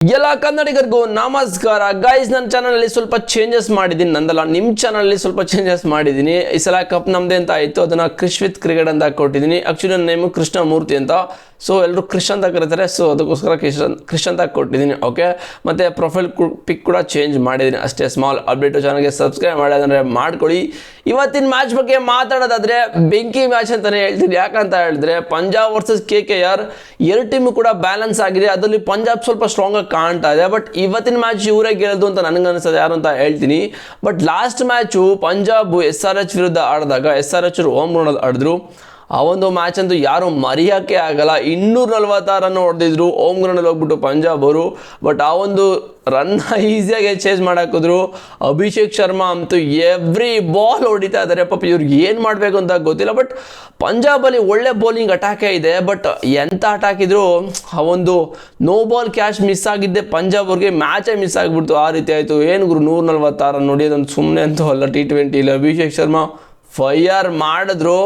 ಎಲ್ಲ ಕನ್ನಡಿಗರಿಗೂ ನಮಸ್ಕಾರ ಗೈಸ್. ನನ್ನ ಚಾನಲ್ ಅಲ್ಲಿ ಸ್ವಲ್ಪ ಚೇಂಜಸ್ ಮಾಡಿದ್ದೀನಿ, ನಂದಲ್ಲ ನಿಮ್ಮ ಚಾನಲ್ ಅಲ್ಲಿ ಸ್ವಲ್ಪ ಚೇಂಜಸ್ ಮಾಡಿದ್ದೀನಿ. ಈ ಸಲ ಕಪ್ ನಮ್ದೇ ಅಂತ ಆಯಿತು, ಅದನ್ನ ಕ್ರಿಶ್ ವಿತ್ ಕ್ರಿಕೆಟ್ ಅಂತ ಕೊಟ್ಟಿದ್ದೀನಿ. ಆಕ್ಚುಲಿ ನನ್ನ ನೇಮು ಕೃಷ್ಣಮೂರ್ತಿ ಅಂತ, ಸೊ ಎಲ್ಲರೂ ಕ್ರಿಶ್ ಅಂತ ಕರೀತಾರೆ, ಸೊ ಅದಕ್ಕೋಸ್ಕರ ಕ್ರಿಶ್ ಅಂತ ಕೊಟ್ಟಿದ್ದೀನಿ. ಓಕೆ, ಮತ್ತೆ ಪ್ರೊಫೈಲ್ ಪಿಕ್ ಕೂಡ ಚೇಂಜ್ ಮಾಡಿದ್ದೀನಿ ಅಷ್ಟೇ. Small update. ಚಾನಲ್ಗೆ ಸಬ್ಸ್ಕ್ರೈಬ್ ಮಾಡೋದಂದ್ರೆ ಮಾಡ್ಕೊಳ್ಳಿ. ಇವತ್ತಿನ ಮ್ಯಾಚ್ ಬಗ್ಗೆ ಮಾತಾಡೋದಾದ್ರೆ ಬೆಂಕಿ ಮ್ಯಾಚ್ ಅಂತಾನೆ ಹೇಳ್ತೀನಿ. ಯಾಕಂತ ಹೇಳಿದ್ರೆ ಪಂಜಾಬ್ ವರ್ಸಸ್ KKR ಎರಡು ಟೀಮು ಕೂಡ ಬ್ಯಾಲೆನ್ಸ್ ಆಗಿದೆ. ಅದರಲ್ಲಿ ಪಂಜಾಬ್ ಸ್ವಲ್ಪ ಸ್ಟ್ರಾಂಗ್ ಆಗಿ ಕಾಣ್ತಾ ಇದೆ, ಬಟ್ ಇವತ್ತಿನ ಮ್ಯಾಚ್ ಇವರೇ ಗೆಲ್ಲೋದು ಅಂತ ನನಗೆ ಅನಿಸ್ತದೆ. ಯಾರು ಅಂತ ಹೇಳ್ತೀನಿ. But last match Punjab SRH ವಿರುದ್ಧ ಆಡಿದಾಗ SRH ಹೋಮ್ ಗ್ರೌಂಡ್ ಆಡಿದ್ರು. ಆ ಒಂದು ಮ್ಯಾಚ್ ಅಂತೂ ಯಾರು ಮರೆಯೋಕ್ಕೆ ಆಗಲ್ಲ. 246 ರನ್ ಹೊಡೆದಿದ್ರು ಹೋಮ್ ಗ್ರೌಂಡಲ್ಲಿ ಹೋಗ್ಬಿಟ್ಟು ಪಂಜಾಬ್ ಅವರು. ಬಟ್ ಆ ಒಂದು ರನ್ ಈಸಿಯಾಗಿ ಚೇಸ್ ಮಾಡಾಕಿದ್ರು. ಅಭಿಷೇಕ್ ಶರ್ಮಾ ಅಂತೂ ಎವ್ರಿ ಬಾಲ್ ಹೊಡಿತಾ ಇದ್ದಾರೆ. ಪಾಪ ಇವ್ರಿಗೆ ಏನು ಮಾಡಬೇಕು ಅಂತ ಗೊತ್ತಿಲ್ಲ. ಬಟ್ ಪಂಜಾಬಲ್ಲಿ ಒಳ್ಳೆ ಬೌಲಿಂಗ್ ಅಟ್ಯಾಕೇ ಇದೆ. ಬಟ್ ಎಂಥ ಅಟ್ಯಾಕ್ ಇದ್ರು ಆ ಒಂದು ನೋ ಬಾಲ್ ಕ್ಯಾಚ್ ಮಿಸ್ ಆಗಿದ್ದೆ ಪಂಜಾಬ್ ಅವ್ರಿಗೆ ಮ್ಯಾಚೇ ಮಿಸ್ ಆಗಿಬಿಡ್ತು. ಆ ರೀತಿ ಆಯಿತು. ಏನು ಗುರು 146 ರನ್ ಹೊಡಿಯೋದಂತ ಸುಮ್ಮನೆ ಅಂತೂ ಅಲ್ಲ. T20 ಅಭಿಷೇಕ್ ಶರ್ಮಾ ಫೈರ್ ಮಾಡಿದ್ರು.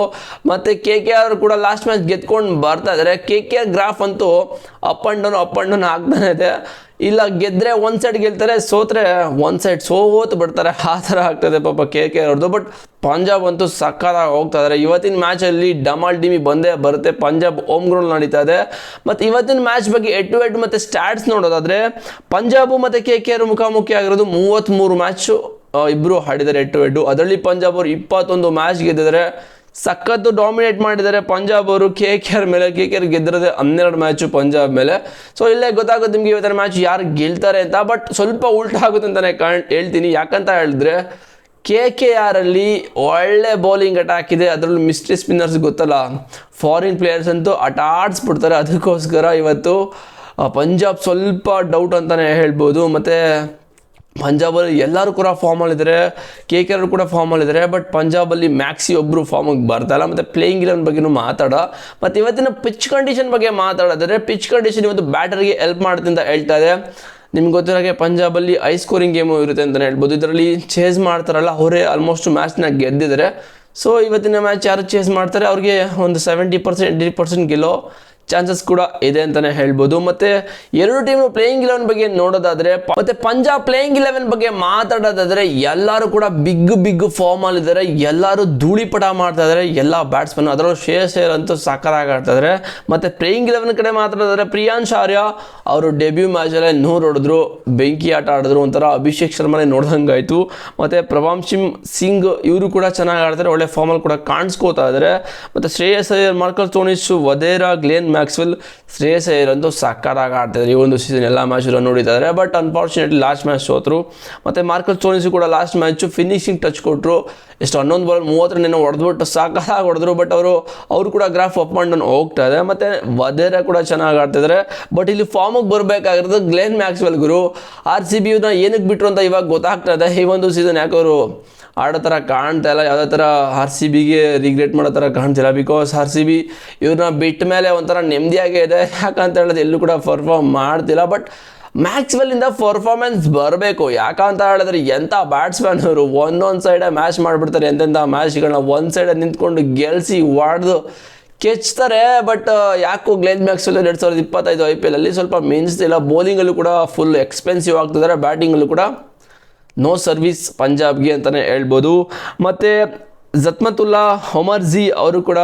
ಮತ್ತು KKR ಕೂಡ ಲಾಸ್ಟ್ ಮ್ಯಾಚ್ ಗೆದ್ಕೊಂಡು ಬರ್ತಾ ಇದ್ದಾರೆ. KKR ಗ್ರಾಫ್ ಅಂತೂ ಅಪ್ ಆ್ಯಂಡ್ ಡೌನ್ ಆಗ್ತಾನೆ ಇದೆ. ಇಲ್ಲ ಗೆದ್ದರೆ ಒಂದು ಸೈಡ್ ಗೆಲ್ತಾರೆ, ಸೋತ್ರೆ ಒಂದು ಸೈಡ್ ಸೋತು ಬಿಡ್ತಾರೆ. ಆ ಥರ ಆಗ್ತದೆ ಪಾಪ KKR ಅವ್ರದ್ದು. ಬಟ್ ಪಂಜಾಬ್ ಅಂತೂ ಸಕ್ಕತ್ತಾಗಿ ಹೋಗ್ತಾ ಇದ್ದಾರೆ. ಇವತ್ತಿನ ಮ್ಯಾಚಲ್ಲಿ ಡಮಾಲ್ ಡಿಮಿ ಬಂದೇ ಬರುತ್ತೆ. ಪಂಜಾಬ್ ಹೋಮ್ ಗ್ರೌಂಡ್ ನಡೀತಾ ಇದೆ. ಮತ್ತು ಇವತ್ತಿನ ಮ್ಯಾಚ್ ಬಗ್ಗೆ ಹೆಡ್ ಮತ್ತು ಸ್ಟ್ಯಾಟ್ಸ್ ನೋಡೋದಾದರೆ ಪಂಜಾಬು ಮತ್ತು KKR ಮುಖಾಮುಖಿ ಆಗಿರೋದು 33 ಮ್ಯಾಚು ಇಬ್ಬರು ಆಡಿದ್ದಾರೆ ಹೆಡ್. ಅದರಲ್ಲಿ ಪಂಜಾಬ್ ಅವರು 21 ಮ್ಯಾಚ್ ಗೆದ್ದಿದ್ದಾರೆ. ಸಖತ್ತು ಡಾಮಿನೇಟ್ ಮಾಡಿದ್ದಾರೆ ಪಂಜಾಬ್ ಅವರು KKR ಮೇಲೆ. KKR ಗೆದ್ದಿರೋದೇ 12 ಮ್ಯಾಚು ಪಂಜಾಬ್ ಮೇಲೆ. ಸೊ ಇಲ್ಲೇ ಗೊತ್ತಾಗುತ್ತೆ ನಿಮಗೆ ಇವತ್ತಿನ ಮ್ಯಾಚ್ ಯಾರು ಗೆಲ್ತಾರೆ ಅಂತ. ಬಟ್ ಸ್ವಲ್ಪ ಉಲ್ಟಾ ಆಗುತ್ತೆ ಅಂತಲೇ ಹೇಳ್ತೀನಿ. ಯಾಕಂತ ಹೇಳಿದ್ರೆ KKR ಅಲ್ಲಿ ಒಳ್ಳೆ ಬೌಲಿಂಗ್ ಅಟ್ಯಾಕ್ ಇದೆ. ಅದರಲ್ಲೂ ಮಿಸ್ಟ್ರಿ ಸ್ಪಿನ್ನರ್ಸ್ ಗೊತ್ತಲ್ಲ, ಫಾರಿನ್ ಪ್ಲೇಯರ್ಸ್ ಅಂತೂ ಆಟಾಡಿಸ್ಬಿಡ್ತಾರೆ. ಅದಕ್ಕೋಸ್ಕರ ಇವತ್ತು ಪಂಜಾಬ್ ಸ್ವಲ್ಪ ಡೌಟ್ ಅಂತಲೇ ಹೇಳ್ಬೋದು. ಮತ್ತು ಪಂಜಾಬಲ್ಲಿ ಎಲ್ಲರೂ ಕೂಡ ಫಾರ್ಮಲ್ಲಿದ್ದಾರೆ, KKR ಕೂಡ ಫಾರ್ಮಲ್ಲಿದ್ದಾರೆ. ಬಟ್ ಪಂಜಾಬಲ್ಲಿ ಮ್ಯಾಕ್ಸಿ ಒಬ್ಬರು ಫಾರ್ಮಿಗೆ ಬರ್ತಾಯಿಲ್ಲ. ಮತ್ತು ಪ್ಲೇಯಿಂಗ್ 11 ಬಗ್ಗೆಯೂ ಮತ್ತು ಇವತ್ತಿನ ಪಿಚ್ ಕಂಡೀಷನ್ ಬಗ್ಗೆ ಮಾತಾಡೋದಾದರೆ ಪಿಚ್ ಕಂಡೀಷನ್ ಇವತ್ತು ಬ್ಯಾಟರ್ಗೆ ಹೆಲ್ಪ್ ಮಾಡುತ್ತೆ ಅಂತ ಹೇಳ್ತಾ ಇದೆ. ನಿಮ್ಗೆ ಗೊತ್ತಿರೋಗೆ ಪಂಜಾಬಲ್ಲಿ ಹೈ ಸ್ಕೋರಿಂಗ್ ಗೇಮು ಇರುತ್ತೆ ಅಂತಲೇ ಹೇಳ್ಬೋದು. ಇದರಲ್ಲಿ ಚೇಸ್ ಮಾಡ್ತಾರಲ್ಲ ಅವರೇ ಆಲ್ಮೋಸ್ಟ್ ಮ್ಯಾಚ್ನ ಗೆದ್ದಿದ್ದಾರೆ. ಸೊ ಇವತ್ತಿನ ಮ್ಯಾಚ್ ಯಾರು ಚೇಸ್ ಮಾಡ್ತಾರೆ ಅವ್ರಿಗೆ ಒಂದು 70% 80% ಗೆಲ್ಲೋ ಚಾನ್ಸಸ್ ಕೂಡ ಇದೆ ಅಂತಲೇ ಹೇಳ್ಬೋದು. ಮತ್ತು ಎರಡು ಟೀಮು ಪ್ಲೇಯಿಂಗ್ 11 ಬಗ್ಗೆ ನೋಡೋದಾದರೆ ಮತ್ತು ಪಂಜಾಬ್ ಪ್ಲೇಯಿಂಗ್ 11 ಬಗ್ಗೆ ಮಾತಾಡೋದಾದರೆ ಎಲ್ಲರೂ ಕೂಡ ಬಿಗ್ ಫಾರ್ಮಲ್ಲಿದ್ದಾರೆ. ಎಲ್ಲರೂ ಧೂಳಿಪಟ ಮಾಡ್ತಾ ಇದ್ದಾರೆ ಎಲ್ಲ ಬ್ಯಾಟ್ಸ್ಮನ್. ಅದರಲ್ಲೂ ಶ್ರೇಯಸ್ ಅಯ್ಯರ್ ಅಂತೂ ಸಕ್ಕತ್ತಾಗಿ ಆಡ್ತಾ ಇದ್ದಾರೆ. ಮತ್ತು ಪ್ಲೇಯಿಂಗ್ 11 ಕಡೆ ಮಾತಾಡೋದಾದರೆ ಪ್ರಿಯಾಂಶ್ ಆರ್ಯ ಅವರು ಡೆಬ್ಯೂ ಮ್ಯಾಚಲ್ಲೇ 100 ಹೊಡೆದ್ರು, ಬೆಂಕಿ ಆಟ ಆಡಿದ್ರು. ಒಂಥರ ಅಭಿಷೇಕ್ ಶರ್ಮಾನೇ ನೋಡ್ದಂಗಾಯಿತು. ಮತ್ತು ಪ್ರಭಾಂಶಿಮ್ ಸಿಂಗ್ ಇವರು ಕೂಡ ಚೆನ್ನಾಗಿ ಆಡ್ತಾರೆ, ಒಳ್ಳೆ ಫಾರ್ಮಲ್ಲಿ ಕೂಡ ಕಾಣಿಸ್ಕೋತಾ ಇದ್ದಾರೆ. ಮತ್ತು Shreyas Iyer, Marcus Stoinis, Wadhera, Glenn Maxwell, Shreyas Iyer ಅಂತೂ ಸಕ್ಕತ್ತಾಗಿ ಆಡ್ತಿದ್ದಾರೆ. ಈ ಒಂದು ಸೀಸನ್ ಎಲ್ಲ ಮ್ಯಾಚ್ ನೋಡಿದ್ದಾರೆ. ಬಟ್ ಅನ್ಫಾರ್ಚುನೇಟ್ಲಿ ಲಾಸ್ಟ್ ಮ್ಯಾಚ್ ಸೋತರು. ಮತ್ತು ಮಾರ್ಕಸ್ ಸ್ಟೋನಿಸ್ ಕೂಡ ಲಾಸ್ಟ್ ಮ್ಯಾಚು ಫಿನಿಶಿಂಗ್ ಟಚ್ ಕೊಟ್ಟರು. ಎಷ್ಟು 11 ಬಾಲ್ 30 ರನ್ ಹೊಡೆದ್ಬಿಟ್ಟು ಸಕ್ಕತ್ತಾಗಿ ಹೊಡೆದ್ರು. ಬಟ್ ಅವರು ಕೂಡ ಗ್ರಾಫ್ ಅಪ್ ಆ್ಯಂಡ್ ಡೌನ್ ಹೋಗ್ತಾ ಇದೆ. ಮತ್ತು ವಧೇರಾ ಕೂಡ ಚೆನ್ನಾಗಿ ಆಡ್ತಿದ್ದಾರೆ. ಬಟ್ ಇಲ್ಲಿ ಫಾರ್ಮಿಗೆ ಬರಬೇಕಾಗಿರೋದು ಗ್ಲೇನ್ ಮ್ಯಾಕ್ಸ್ವೆಲ್ ಗುರು. RCB ಏನಕ್ಕೆ ಬಿಟ್ಟರು ಅಂತ ಇವಾಗ ಗೊತ್ತಾಗ್ತಾ ಇದೆ. ಈ ಒಂದು ಸೀಸನ್ ಯಾಕೆ ಅವರು ಆಡೋ ಥರ ಕಾಣ್ತಾ ಇಲ್ಲ, ಯಾವುದೇ ಥರ RCBಗೆ ರಿಗ್ರೆಟ್ ಮಾಡೋ ಥರ ಕಾಣ್ತಿಲ್ಲ. ಬಿಕಾಸ್ RCB ಇವ್ರನ್ನ ಬಿಟ್ಟ ಮೇಲೆ ಒಂಥರ ನೆಮ್ಮದಿಯಾಗೇ ಇದೆ. ಯಾಕಂತ ಹೇಳಿದ್ರೆ ಎಲ್ಲೂ ಕೂಡ ಪರ್ಫಾರ್ಮ್ ಮಾಡ್ತಿಲ್ಲ. ಬಟ್ ಮ್ಯಾಕ್ಸ್ವೆಲ್ಲಿಂದ ಪರ್ಫಾರ್ಮೆನ್ಸ್ ಬರಬೇಕು. ಯಾಕಂತ ಹೇಳಿದ್ರೆ ಎಂಥ ಬ್ಯಾಟ್ಸ್ಮನ್ ಅವರು, ಒಂದೊಂದು ಸೈಡೇ ಮ್ಯಾಚ್ ಮಾಡಿಬಿಡ್ತಾರೆ. ಎಂತೆಂಥ ಮ್ಯಾಚ್ಗಳನ್ನ ಒಂದು ಸೈಡಲ್ಲಿ ನಿಂತ್ಕೊಂಡು ಗೆಲ್ಲಿಸಿ ಹೊಡೆದು ಕೆಚ್ತಾರೆ. ಬಟ್ ಯಾಕೋ ಗ್ಲೇನ್ ಮ್ಯಾಕ್ಸ್ವೆಲ್ 2025 IPL ಅಲ್ಲಿ ಸ್ವಲ್ಪ ಮಿಂಚ್ತಿಲ್ಲ. ಬೌಲಿಂಗಲ್ಲೂ ಕೂಡ ಫುಲ್ ಎಕ್ಸ್ಪೆನ್ಸಿವ್ ಆಗ್ತಿದ್ದಾರೆ, ಬ್ಯಾಟಿಂಗಲ್ಲೂ ಕೂಡ ನೋ ಸರ್ವಿಸ್ ಪಂಜಾಬ್ಗೆ ಅಂತಲೇ ಹೇಳ್ಬೋದು. ಮತ್ತು ಜತ್ಮತುಲ್ಲಾ ಒಮರ್ಜಿ ಅವರು ಕೂಡ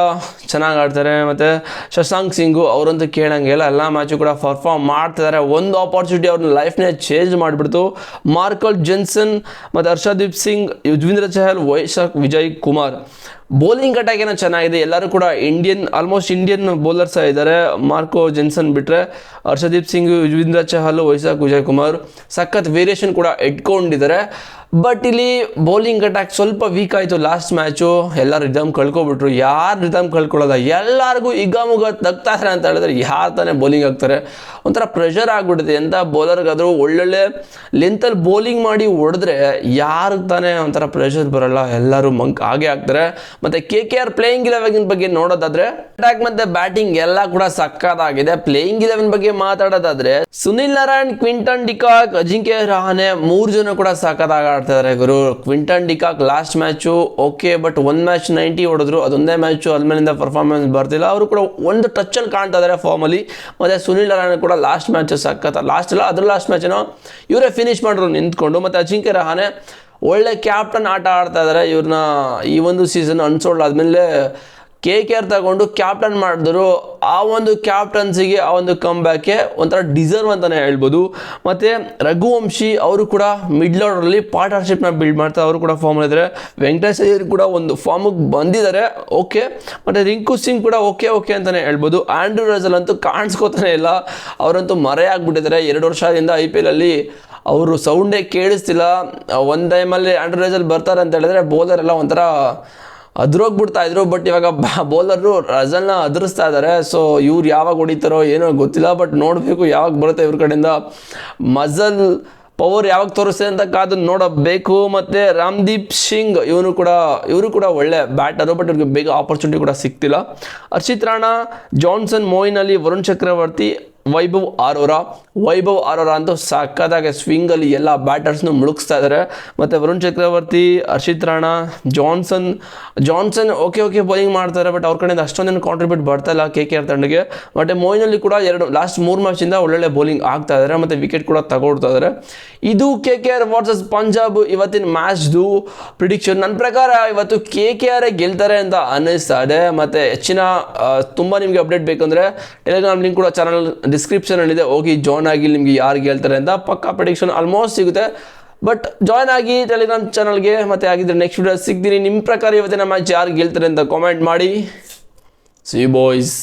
ಚೆನ್ನಾಗಿ ಆಡ್ತಾರೆ. ಮತ್ತು ಶಶಾಂಕ್ ಸಿಂಗು ಅವರಂತೂ ಕೇಳಂಗಿಲ್ಲ, ಎಲ್ಲ ಮ್ಯಾಚು ಕೂಡ ಪರ್ಫಾರ್ಮ್ ಮಾಡ್ತಿದ್ದಾರೆ. ಒಂದು ಆಪರ್ಚುನಿಟಿ ಅವ್ರನ್ನ ಲೈಫ್ನೇ ಚೇಂಜ್ ಮಾಡಿಬಿಡ್ತು. ಮಾರ್ಕಲ್ ಜೆನ್ಸನ್ ಮತ್ತು ಹರ್ಷದೀಪ್ ಸಿಂಗ್, ಯುಜ್ವೇಂದ್ರ ಚಹಲ್, ವೈಶಾಖ್ ವಿಜಯ್ ಕುಮಾರ್ ಬೌಲಿಂಗ್ ಅಟ್ಯಾಕ್ ಏನೋ ಚೆನ್ನಾಗಿದೆ. ಎಲ್ಲರೂ ಕೂಡ ಆಲ್ಮೋಸ್ಟ್ ಇಂಡಿಯನ್ ಬೌಲರ್ಸ್ ಇದ್ದಾರೆ. ಮಾರ್ಕೋ ಜೆನ್ಸನ್ ಬಿಟ್ಟರೆ ಹರ್ಷದೀಪ್ ಸಿಂಗ್, ಯುಜ್ವೇಂದ್ರ ಚಹಲ್, ವೈಶಾಖ್ ವಿಜಯ್ ಕುಮಾರ್ ಸಖತ್ ವೇರಿಯೇಷನ್ ಕೂಡ ಇಟ್ಕೊಂಡಿದ್ದಾರೆ. ಬಟ್ ಇಲ್ಲಿ ಬೌಲಿಂಗ್ ಅಟ್ಯಾಕ್ ಸ್ವಲ್ಪ ವೀಕ್ ಆಯಿತು ಲಾಸ್ಟ್ ಮ್ಯಾಚು. ಎಲ್ಲ ರಿದಮ್ ಕಳ್ಕೊಬಿಟ್ರು. ಯಾರು ರಿದಮ್ ಕಳ್ಕೊಳ್ಳೋದ, ಎಲ್ಲರಿಗೂ ಹಿಗ್ಗಾಮುಗ್ಗ ತಗ್ತಾರೆ ಅಂತ ಹೇಳಿದ್ರೆ ಯಾರು ತಾನೇ ಬೌಲಿಂಗ್ ಆಗ್ತಾರೆ. ಒಂಥರ ಪ್ರೆಷರ್ ಆಗಿಬಿಡುತ್ತೆ. ಎಂಥ ಬೌಲರ್ಗಾದರೂ ಒಳ್ಳೊಳ್ಳೆ ಲೆಂತಲ್ಲಿ ಬೌಲಿಂಗ್ ಮಾಡಿ ಹೊಡೆದ್ರೆ ಯಾರಿಗೆ ತಾನೇ ಒಂಥರ ಪ್ರೆಷರ್ ಬರೋಲ್ಲ, ಎಲ್ಲರೂ ಹಾಗೆ ಆಗ್ತಾರೆ. ಮತ್ತು KKR ಪ್ಲೇಯಿಂಗ್ 11 ಬಗ್ಗೆ ನೋಡೋದಾದರೆ ಅಟ್ಯಾಕ್ ಮತ್ತು ಬ್ಯಾಟಿಂಗ್ ಎಲ್ಲ ಕೂಡ ಸಕ್ಕತ್ತಾಗಿದೆ. ಪ್ಲೇಯಿಂಗ್ 11 ಬಗ್ಗೆ ಮಾತಾಡೋದಾದರೆ ಸುನಿಲ್ ನಾರಾಯಣ್, ಕ್ವಿಂಟನ್ ಡಿಕಾಕ್, ಅಜಿಂಕ್ಯ ರಹಾನೆ 3 ಜನ ಕೂಡ ಸಕ್ಕತ್ತಾಗಿ ಆಡ್ತಾ ಇದ್ದಾರೆ ಗುರು. Quinton de Kock last match okay, but ಒಂದು ಮ್ಯಾಚ್ 90 ಹೊಡೆದ್ರು, ಅದೊಂದೇ ಮ್ಯಾಚು ಆದ್ಮೇಲಿಂದ ಪರ್ಫಾರ್ಮೆನ್ಸ್ ಬರ್ತಿಲ್ಲ. ಅವರು ಕೂಡ ಒಂದು ಟಚ್ಚಲ್ಲಿ ಕಾಣ್ತಾ ಇದ್ದಾರೆ ಫಾರ್ಮಲ್ಲಿ. ಮತ್ತು ಸುನಿಲ್ ನಾರಾಯಣ ಕೂಡ ಲಾಸ್ಟ್ ಮ್ಯಾಚ್ ಸಖತ್, ಲಾಸ್ಟ್ ಮ್ಯಾಚೇನೋ ಇವರೇ ಫಿನಿಶ್ ಮಾಡಿದ್ರು ನಿಂತ್ಕೊಂಡು. ಮತ್ತು ಅಜಿಂಕ್ಯ ರಹಾನೆ ಒಳ್ಳೆ ಕ್ಯಾಪ್ಟನ್ ಆಟ ಆಡ್ತಾ ಇದ್ದಾರೆ. ಇವ್ರನ್ನ ಈ ಒಂದು ಸೀಸನ್ ಅನ್ಸೋಲ್ಡ್ ಆದಮೇಲೆ KKR ತಗೊಂಡು ಕ್ಯಾಪ್ಟನ್ ಮಾಡಿದ್ರು. ಆ ಒಂದು ಕ್ಯಾಪ್ಟನ್ಸಿಗೆ, ಆ ಒಂದು ಕಮ್ ಬ್ಯಾಕ್ಗೆ ಒಂಥರ ಡಿಸರ್ವ್ ಅಂತಲೇ ಹೇಳ್ಬೋದು. ಮತ್ತು ರಘುವಂಶಿ ಅವರು ಕೂಡ ಮಿಡ್ಲ್ ಆರ್ಡರಲ್ಲಿ ಪಾರ್ಟ್ನರ್ಶಿಪ್ನ ಬಿಲ್ಡ್ ಮಾಡ್ತಾರೆ, ಅವರು ಕೂಡ ಫಾರ್ಮ್ ಇದ್ದಾರೆ. ವೆಂಕಟೇಶ್ ಅಯ್ಯರ್ ಕೂಡ ಒಂದು ಫಾರ್ಮಿಗೆ ಬಂದಿದ್ದಾರೆ ಓಕೆ. ಮತ್ತು ರಿಂಕು ಸಿಂಗ್ ಕೂಡ ಓಕೆ ಅಂತಲೇ ಹೇಳ್ಬೋದು. ಆಂಡ್ರೂ ರಸಲ್ ಅಂತೂ ಕಾಣಿಸ್ಕೋತಾನೆ ಇಲ್ಲ, ಅವರಂತೂ ಮರೆಯಾಗ್ಬಿಟ್ಟಿದ್ದಾರೆ. 2 ವರ್ಷದಿಂದ IPL ಅಲ್ಲಿ ಅವರು ಸೌಂಡೇ ಕೇಳಿಸ್ತಿಲ್ಲ. ಒಂದು ಟೈಮಲ್ಲಿ ಆಂಡ್ರೂ ರಸಲ್ ಬರ್ತಾರೆ ಅಂತ ಹೇಳಿದ್ರೆ ಬೌಲರ್ ಎಲ್ಲ ಒಂಥರ ಅದ್ರೋಗ್ಬಿಡ್ತಾ ಇದ್ರು. ಬಟ್ ಇವಾಗ ಬೌಲರು ರಸಲ್ನ ಅದ್ರಿಸ್ತಾ ಇದ್ದಾರೆ. ಸೊ ಇವ್ರು ಯಾವಾಗ ಹೊಡಿತಾರೋ ಏನೋ ಗೊತ್ತಿಲ್ಲ, ಬಟ್ ನೋಡಬೇಕು ಯಾವಾಗ ಬರುತ್ತೆ ಇವ್ರ ಕಡೆಯಿಂದ ಮಜಲ್ ಪವರ್ ಯಾವಾಗ ತೋರಿಸ್ತದೆ ಅಂತ ಕಾದು ನೋಡಬೇಕು. ಮತ್ತು ರಾಮ್ದೀಪ್ ಸಿಂಗ್ ಇವರು ಕೂಡ ಒಳ್ಳೆ ಬ್ಯಾಟರು, ಬಟ್ ಇವ್ರಿಗೆ ಬೇಗ ಆಪರ್ಚುನಿಟಿ ಕೂಡ ಸಿಗ್ತಿಲ್ಲ. Harshit Rana, Johnson, Moeen Ali, Varun Chakravarthy, Vaibhav Arora ಅಂತೂ ಸಕ್ಕತ್ತಾಗಿ ಸ್ವಿಂಗಲ್ಲಿ ಎಲ್ಲ ಬ್ಯಾಟರ್ಸ್ನು ಮುಳುಗಿಸ್ತಾ ಇದ್ದಾರೆ. ಮತ್ತು Varun Chakravarthy, Harshit Rana, Johnson okay bowling ಮಾಡ್ತಾರೆ, ಬಟ್ ಅವ್ರ ಕಡೆಯಿಂದ ಅಷ್ಟೊಂದೇನು ಕಾಂಟ್ರಿಬ್ಯೂಟ್ ಬರ್ತಾ ಇಲ್ಲ KKR ತಂಡಕ್ಕೆ. ಮತ್ತು ಮೊಯಿನ್ ಅಲಿ ಕೂಡ ಲಾಸ್ಟ್ 3 ಮ್ಯಾಚಿಂದ ಒಳ್ಳೊಳ್ಳೆ ಬೌಲಿಂಗ್ ಆಗ್ತಾ ಇದ್ದಾರೆ, ಮತ್ತು ವಿಕೆಟ್ ಕೂಡ ತಗೊಳ್ತಾ ಇದ್ದಾರೆ. ಇದು KKR ವರ್ಸಸ್ ಪಂಜಾಬ್ ಇವತ್ತಿನ ಮ್ಯಾಚ್ದು ಪ್ರಿಡಿಕ್ಷನ್. ನನ್ನ ಪ್ರಕಾರ ಇವತ್ತು KKR ಗೆಲ್ತಾರೆ ಅಂತ ಅನ್ನಿಸ್ತಾ ಇದೆ. ಮತ್ತು ಹೆಚ್ಚಿನ ತುಂಬ ನಿಮಗೆ ಅಪ್ಡೇಟ್ ಬೇಕಂದರೆ ಟೆಲಿಗ್ರಾಮ್ ಲಿಂಕ್ ಕೂಡ ಚಾನಲ್ ಡಿಸ್ಕ್ರಿಪ್ಷನಲ್ಲಿದೆ, ಹೋಗಿ ಜಾಯ್ನ್ ಆಗಿ. ನಿಮಗೆ ಯಾರು ಗೆಲ್ತಾರೆ ಅಂತ ಪಕ್ಕಾ ಪ್ರೆಡಿಕ್ಷನ್ ಆಲ್ಮೋಸ್ಟ್ ಸಿಗುತ್ತೆ. ಬಟ್ ಜಾಯ್ನ್ ಆಗಿ ಟೆಲಿಗ್ರಾಮ್ ಚಾನಲ್ಗೆ. ಮತ್ತು ಆಗಿದ್ರೆ ನೆಕ್ಸ್ಟ್ ವಿಡಿಯೋ ಸಿಗ್ತೀನಿ. ನಿಮ್ಮ ಪ್ರಕಾರ ಇವತ್ತಿನ ಮ್ಯಾಚ್ ಯಾರು ಗೆಲ್ತಾರೆ ಅಂತ ಕಾಮೆಂಟ್ ಮಾಡಿ. C boys.